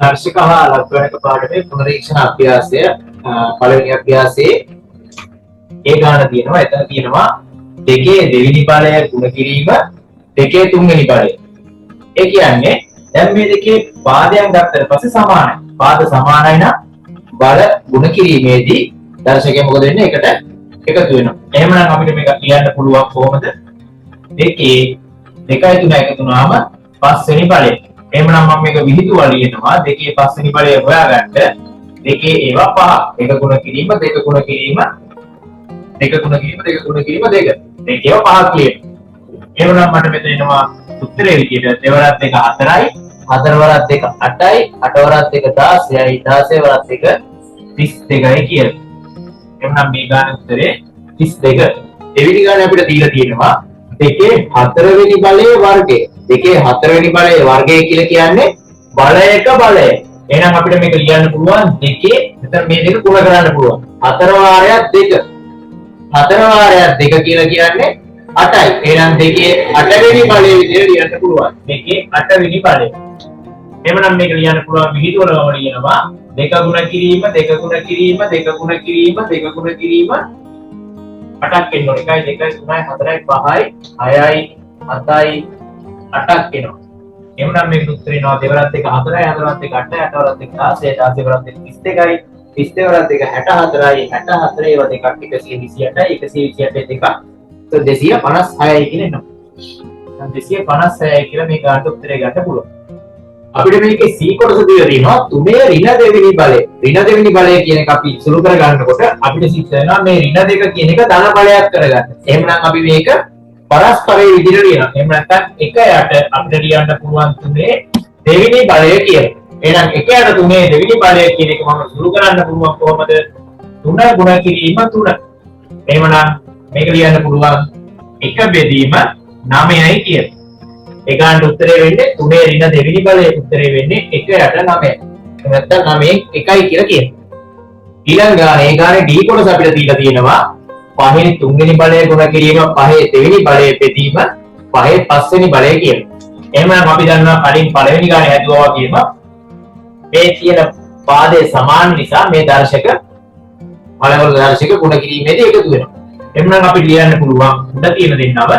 දර්ශක හා ලක්වැණක පාඩමේ පුනරීක්ෂණ අභ්‍යාසය පළවෙනි අභ්‍යාසයේ ඒ ගාන තියෙනවා. එතන තියෙනවා දෙකේ දෙවෙනි බලය ගුණ කිරීම දෙකේ තුන්වෙනි බලය. ඒ කියන්නේ දැන් මේ දෙකේ පාදයන් ගත්තට පස්සේ සමානයි. පාද සමානයි නම් බල ගුණ කිරීමේදී දර්ශකය මොකද වෙන්නේ? එකට එකතු වෙනවා. එහෙමනම් අපිට මේක කියන්න පුළුවන් කොහොමද? දෙකේ 2 3 එකතු වුණාම පස්වෙනි බලය. එහෙමනම් මම මේක විහිදුවා ලියනවා. දෙකේ පස්වෙනි බලය හොයාගන්න. දෙකේ ඒවා පහ. එක ගුණ කිරීම දෙක ගුණ කිරීම දෙක ගුණ කිරීම දෙක ගුණ කිරීම දෙක. දෙකේව පහක් ලියන්න. එහෙමනම් මට මෙතන එනවා උත්තරේ විදියට 2 වරක් 2 4යි 4 වරක් 2 8යි 8 වරක් 2 16යි 16 වරක් 2 32යි කියලා. එහෙනම් මේ ගාන උත්තරේ 32. දෙවෙනි ගාන අපිට දීලා තියෙනවා දෙකේ 4 වෙනි බලයේ වර්ගය. දෙකේ 4 වෙනි බලයේ වර්ගය කියලා කියන්නේ බලයක බලය. එහෙනම් අපිට මේක ලියන්න පුළුවන් දෙකේ මෙතන මේ දෙක ගුණ කරන්න පුළුවන්. 4 වාරයක් 2. 4 වාරයක් 2 කියලා කියන්නේ 8යි. එහෙනම් දෙකේ 8 වෙනි බලයේ විදිහට ලියන්න පුළුවන්. දෙකේ 8 වෙනි බලය. එහෙනම් මේක ලියන්න පුළුවන් විහිදුවනම ලියනවා දෙක ගුණ කිරීම දෙක ගුණ කිරීම දෙක ගුණ කිරීම දෙක ගුණ කිරීම 8ක් එනවා. 1යි 2යි 3යි 4යි 5යි 6යි 7යි 8ක් එනවා. එහෙනම් මේක උත්තරේ එනවා 2 වරක් 2 4යි 4 වරක් 2 8යි 8 වරක් 2 16යි 16 වරක් 2 32යි 32 වරක් 2 64යි 64 ඒවා දෙකක් 128යි 128 දෙකක් 256යි කියන එනවා. 256යි කියලා මේ ගානට උත්තරේ ගන්න පුළුවන්. අපිට මේකේ C කොටස දීලා තියෙනවා 3 ඍණ දෙවෙනි බලය. ඍණ දෙවෙනි බලය කියන එක අපි සුළු කර ගන්නකොට අපිට සිද්ධ වෙනවා මේ ඍණ දෙක කියන එක ධන බලයක් කරගන්න. එහෙනම් අපි මේක පරස්පරයේ විදිහට ලියනවා. එහෙම නැත්නම් 1 යට අපිට ලියන්න පුළුවන් 3 දෙවෙනි බලය කියලා. එහෙනම් 1 යට 3 දෙවෙනි බලය කියන එක මම සුළු කරන්න පුළුවන් කොහොමද? 3 ගුණ කිරීම 3. එහෙමනම් මේක ලියන්න පුළුවන් 1 බෙදීම 9යි කියලා. ඒ ගානට උත්තරේ වෙන්නේ 3 ඍණ දෙවෙනි බලයේ උත්තරේ වෙන්නේ 1 යට 9. නැත්නම් 9න් 1යි කියලා කියනවා. ඊළඟ ගානේ ඒ ගානේ D කොටස අපිට දීලා තියෙනවා 5 තුන්වෙනි බලය ගුණ කිරීම 5 දෙවෙනි බලය බෙදීම 5 පස්වෙනි බලය කියලා. එහෙනම් අපි දන්නවා කලින් පළවෙනි ගානේ හැදුවා වගේම මේ කියන පාදයේ සමාන නිසා මේ දර්ශක පළවල දර්ශක ගුණ කිරීමේදී එකතු වෙනවා. එහෙනම් අපි ලියන්න පුළුවන් උඩ තියෙන දෙන්නව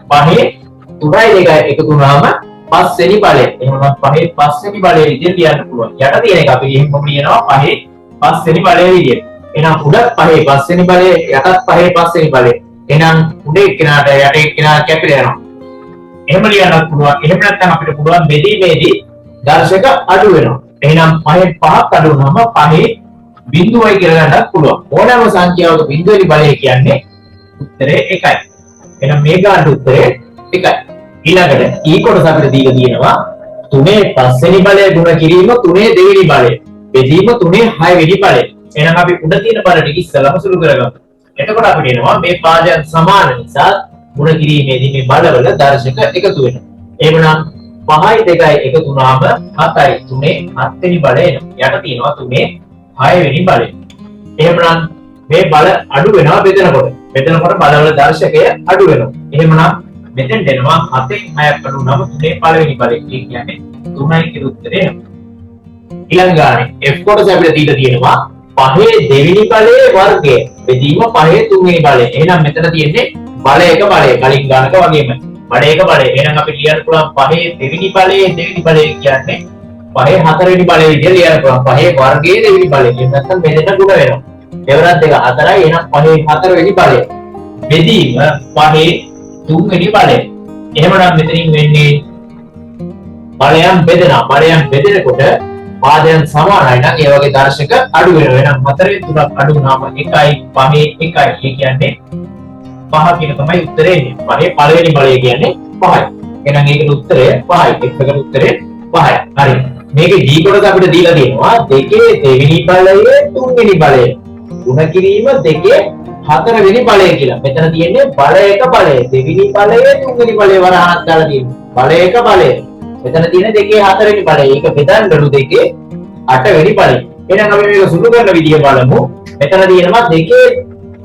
5 3යි 2යි එකතු වුණාම පස්වෙනි බලය. එහෙනම් 5 පස්වෙනි බලය විදිහට ලියන්න පුළුවන්. යට තියෙන එක අපි එහෙම ලියනවා 5 පස්වෙනි බලය විදිහට. එහෙනම් උඩ 5 පස්වෙනි බලය යටත් 5 පස්වෙනි බලය. එහෙනම් උඩ එක්කෙනාට යට එක්කෙනා කැපිලා යනවා. එහෙම ලියන්නත් පුළුවන්. එහෙම නැත්නම් අපිට පුළුවන් බෙදීමේදී දර්ශක අඩු වෙනවා. එහෙනම් 5 5ක් අඩු වුණාම 5 බිඳුවයි කියලා ගන්නත් පුළුවන්. ඕනෑම සංඛ්‍යාවක බිඳුවෙනි බලය කියන්නේ උත්තරේ 1යි. එහෙනම් මේ ගානට උත්තරේ 1යි. ඊළඟට E කොටස අපිට දීලා තියෙනවා 3 පස්වෙනි බලය ගුණ කිරීම 3 දෙවෙනි බලය. බෙදීම 3 6වෙනි බලය. එහෙනම් අපි උඩ තියෙන බල ටික ඉස්සලම සුළු කරගමු. එතකොට අපිට එනවා මේ පාදයන් සමාන නිසා ගුණ කිරීමේදී මේ බලවල දර්ශක එකතු වෙනවා. එහෙනම් 5යි 2යි එකතු වුණාම 7යි 3 7 වෙනි බලය එනවා. යට තියෙනවා 3 6 වෙනි බලය. එහෙනම් මේ බල අඩු වෙනවා බෙදනකොට. බෙදනකොට බලවල දර්ශකය අඩු වෙනවා. එහෙනම් මෙතෙන් දෙනවා 7න් 6ක් අඩු වුණාම 3 පළවෙනි බලය. ඒ කියන්නේ 3යි කියලා උත්තරේ එනවා. ඊළඟ ගානේ F කොටස අපිට දීලා තියෙනවා 5 දෙවෙනි බලයේ වර්ගය. බෙදීම 5 තුන්වෙනි බලය. එහෙනම් මෙතන තියෙන්නේ බලයක බලය. කලින් ගානක වගේම බලයක බලය. එහෙනම් අපි ලියන්න පුළුවන් 5 දෙවෙනි බලයේ දෙවෙනි බලය කියන්නේ 5 හතරවෙනි බලය විදිහට ලියන්න පුළුවන්. 5 වර්ගයේ දෙවෙනි බලය. එහෙනම් නැත්නම් මෙතන ගුණ වෙනවා. දෙවරක් 2 4යි. එහෙනම් 5 හතරවෙනි බලය. බෙදීම 5 තුන්වෙනි බලය. එහෙමනම් මෙතනින් වෙන්නේ බලයන් බෙදෙනවා. බලයන් බෙදෙනකොට පාදයන් සමානයි නම් ඒ වගේ දර්ශක අඩු වෙනවා. එහෙනම් 4 3ක් අඩු වුණාම 1යි 5 1යි. ඒ කියන්නේ 5 කියන තමයි උත්තරේ එන්නේ. 5 පළවෙනි බලය කියන්නේ 5යි. එහෙනම් ඒකට උත්තරය 5යි. එකට උත්තරේ 5යි. හරි. මේකේ D කොටස අපිට දීලා තියෙනවා දෙකේ දෙවෙනි බලය තුන්වෙනි බලය. ගුණ කිරීම දෙකේ හතරවෙනි බලය කියලා. මෙතන තියෙන්නේ බලයක බලය. දෙවෙනි බලය තුන්වෙනි බලය වරහණක් දාලා තියෙනවා. බලයක බලය. මෙතන තියෙන දෙකේ හතරවෙනි බලය. ඒක බෙදන්නලු දෙකේ 8වෙනි බලය. එහෙනම් අපි මේක සුළු කරන විදිය බලමු. මෙතන තියෙනවා දෙකේ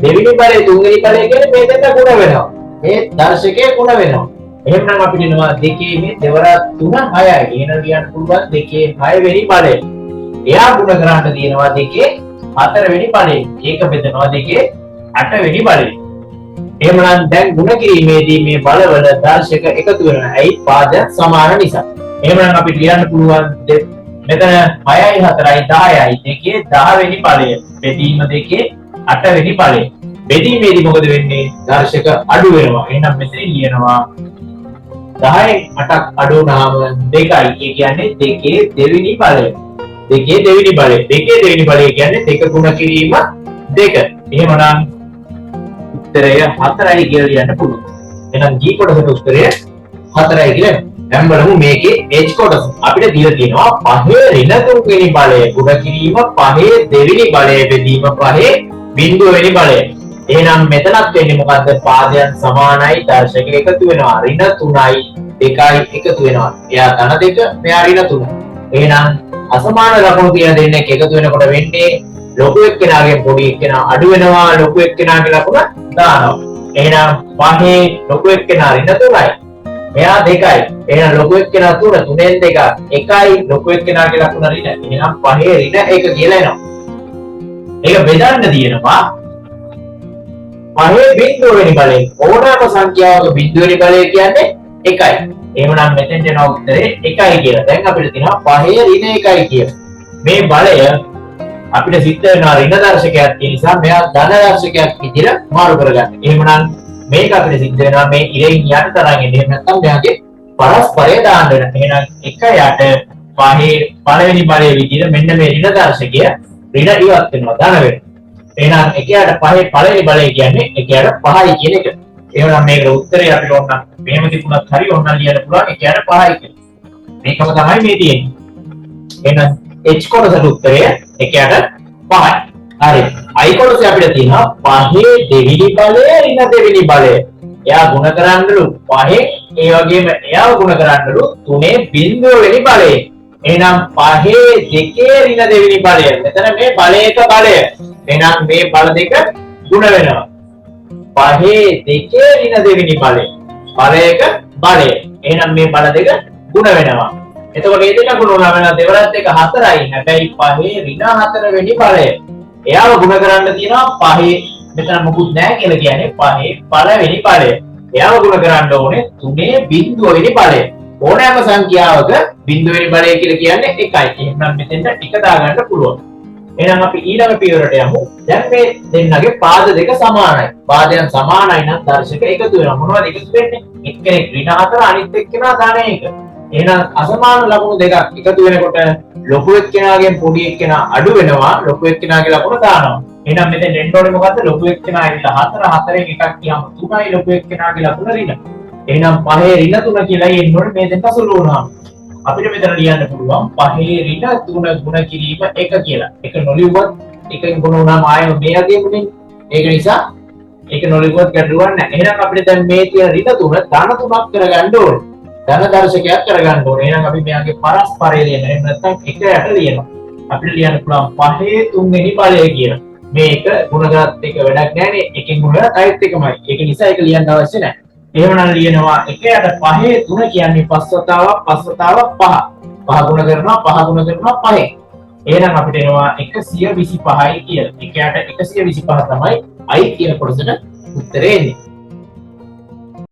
දෙවෙනි බලය තුන්වෙනි බලය කියන්නේ මේ දෙක ගුණ වෙනවා. මේ දර්ශකයේ ගුණ වෙනවා. එහෙනම් අපිට එනවා දෙකේ මේ දෙවරක් 3 6යි. එහෙනම් ලියන්න පුළුවන් දෙකේ 6 වෙනි බලය. එයා ගුණ කරන්න තියෙනවා දෙකේ 4 වෙනි බලයෙන්. ඒක බෙදනවා දෙකේ 8 වෙනි බලයෙන්. එහෙමනම් දැන් ගුණ කිරීමේදී මේ බලවල දර්ශක එකතු වෙනවා. ඇයි? පාදයන් සමාන නිසා. එහෙමනම් අපිට ලියන්න පුළුවන් මෙතන 6යි 4යි 10යි දෙකේ 10 වෙනි බලය. බෙදීම දෙකේ 8 වෙනි බලය. බෙදීමේදී මොකද වෙන්නේ? දර්ශක අඩු වෙනවා. එහෙනම් මෙතන ලියනවා 10න් 8ක් අඩු වුණාම 2යි. ඒ කියන්නේ දෙකේ දෙවෙනි බලය. දෙකේ දෙවෙනි බලය. දෙකේ දෙවෙනි බලය කියන්නේ දෙක ගුණ කිරීම 2. එහෙමනම් උත්තරය 4යි කියලා ලියන්න පුළුවන්. එහෙනම් G කොටසට උත්තරය 4යි කියලා. දැන් බලමු මේකේ H කොටස. අපිට දීලා තියෙනවා 5 ඍණ 3 වෙනි බලය ගුණ කිරීම 5 දෙවෙනි බලය බෙදීම 5 බිංදුව වෙනි බලය. එහෙනම් මෙතනත් වෙන්නේ මොකද්ද? පාදයන් සමානයි දර්ශක එකතු වෙනවා. ඍණ 3යි 2යි එකතු වෙනවා. එයා ධන 2 මෙයා ඍණ 3. එහෙනම් අසමාන ලකුණු කියන දෙන්නෙක් එකතු වෙනකොට වෙන්නේ ලොකු එක්කෙනාගෙන් පොඩි එක්කෙනා අඩු වෙනවා. ලොකු එක්කෙනාගේ ලකුණ දානවා. එහෙනම් 5 ලොකු එක්කෙනා ඍණ 3යි. මෙයා 2යි. එහෙනම් ලොකු එක්කෙනා 3 3ෙන් 2 1යි ලොකු එක්කෙනාගේ ලකුණ ඍණ. එහෙනම් 5 ඍණ 1 කියලා එනවා. ඒක බෙදන්න තියෙනවා 5 බිංදුව වෙනි බලයෙන්. ඕනෑම සංඛ්‍යාවක බිංදුව වෙනි බලය කියන්නේ 1යි. එහෙනම් මෙතෙන්ට එන උත්තරේ 1යි කියලා. දැන් අපිට තියෙනවා 5 ඍණ 1යි කියලා. මේ බලය අපිට සිද්ධ වෙනවා ඍණ දර්ශකයක් කියන නිසා මෙයා ධන දර්ශකයක් විදිහට මාරු කරගන්න. එහෙමනම් මේක අපිට සිද්ධ වෙනවා මේ ඉරෙන් යට තරම් එන්නේ. එහෙම නැත්නම් මෙයාගේ පරස්පරය දාන්න වෙනවා. එහෙනම් 1 යට 5 පළවෙනි බලයේ විදිහට මෙන්න මේ ඍණ දර්ශකය ඍණ ඉවත් වෙනවා ධන වෙනවා. එහෙනම් 1 යට 5 පළවෙනි බලය කියන්නේ 1 යට 5යි කියන එක. එහෙනම් මේකට උත්තරය අපිට ඕන මෙහෙම තිබුණත් හරි ඕන ලියන්න පුළුවන් 1 යට 5යි කියලා. මේකම තමයි මේ තියෙන්නේ. එහෙනම් H කොටසට උත්තරය 1 යට 5යි. හරි. I කොටසේ අපිට තියෙනවා 5 දෙවෙනි බලය ඍණ දෙවෙනි බලය. එයා ගුණ කරන්නලු 5 ඒ වගේම එයාව ගුණ කරන්නලු 3 බිංදුව වෙනි බලය. එහෙනම් 5 2 ඍණ දෙවෙනි බලය. මෙතන මේ බලයක බලය. එහෙනම් මේ බල දෙක ගුණ වෙනවා. 5 2 ඍණ දෙවෙනි බලය. බලයක බලය. එහෙනම් මේ බල දෙක ගුණ වෙනවා. එතකොට මේ දෙක ගුණ වුණාම දෙවරත් එක 4යි. හැබැයි 5 ඍණ 4 වෙනි බලය. එයාව ගුණ කරන්න තියෙනවා 5 මෙතන මොකුත් නැහැ කියලා කියන්නේ 5 පළවෙනි බලය. එයාව ගුණ කරන්න ඕනේ 3 බිංදුව වෙනි බලය. ඕනෑම සංඛ්‍යාවක බිංදුව වෙනි බලය කියලා කියන්නේ 1යි. එහෙනම් මෙතෙන්ට ටික දාගන්න පුළුවන්. එහෙනම් අපි ඊළඟ පියවරට යමු. දැන් මේ දෙන්නගේ පාද දෙක සමානයි. පාදයන් සමානයි නම් දර්ශක එකතු වෙනවා. මොනවද එකතු වෙන්නේ? එක්කෙනෙක් ඍණ 4 අනිත් එක්කෙනා ධන 1. එහෙනම් අසමාන ලකුණු දෙකක් එකතු වෙනකොට ලොකු එක්කෙනාගෙන් පොඩි එක්කෙනා අඩු වෙනවා. ලොකු එක්කෙනාගේ ලකුණ දානවා. එහෙනම් මෙතෙන් එන්න ඕනේ මොකද්ද? ලොකු එක්කෙනා ඇවිල්ලා 4 4න් එකක් කියහම 3යි ලොකු එක්කෙනාගේ ලකුණ ඍණ. එහෙනම් 5 ඍණ 3 කියලා එන්න ඕනේ මේ දෙන්න සුළු වුණාම. අපිට මෙතන ලියන්න පුළුවන් 5 ඍණ 3 ගුණ කිරීම 1 කියලා. එක නොලියුවත් එකෙන් ගුණ වුණාම ආයෙම මේ අගේමුනේ. ඒක නිසා ඒක නොලියුවත් ගැටලුවක් නැහැ. එහෙනම් අපිට දැන් මේ තියෙන ඍණ 3 ධන 3ක් කරගන්න ඕනේ. ධන දර්ශකයක් කරගන්න ඕනේ. එහෙනම් අපි මෙයාගේ පරස්පරය ලියන්න. එහෙම නැත්නම් 1 යට ලියනවා. අපිට ලියන්න පුළුවන් 5 3 වෙනි බලය කියලා. මේක ගුණ කරත් එක වැඩක් නැහැ නේ. එකෙන් ගුණ කරත් අයත් එකමයි. ඒක නිසා ඒක ලියන්න අවශ්‍ය නැහැ. එහෙමනම් ලියනවා 1 යට 5 3 කියන්නේ 5 වතාවක් 5 වතාවක් 5. 5 ගුණ කරනවා 5 ගුණ කරනවා 5. එහෙනම් අපිට එනවා 125යි කියලා. 1 යට 125 තමයි I කියන කොටසට උත්තරේ එන්නේ.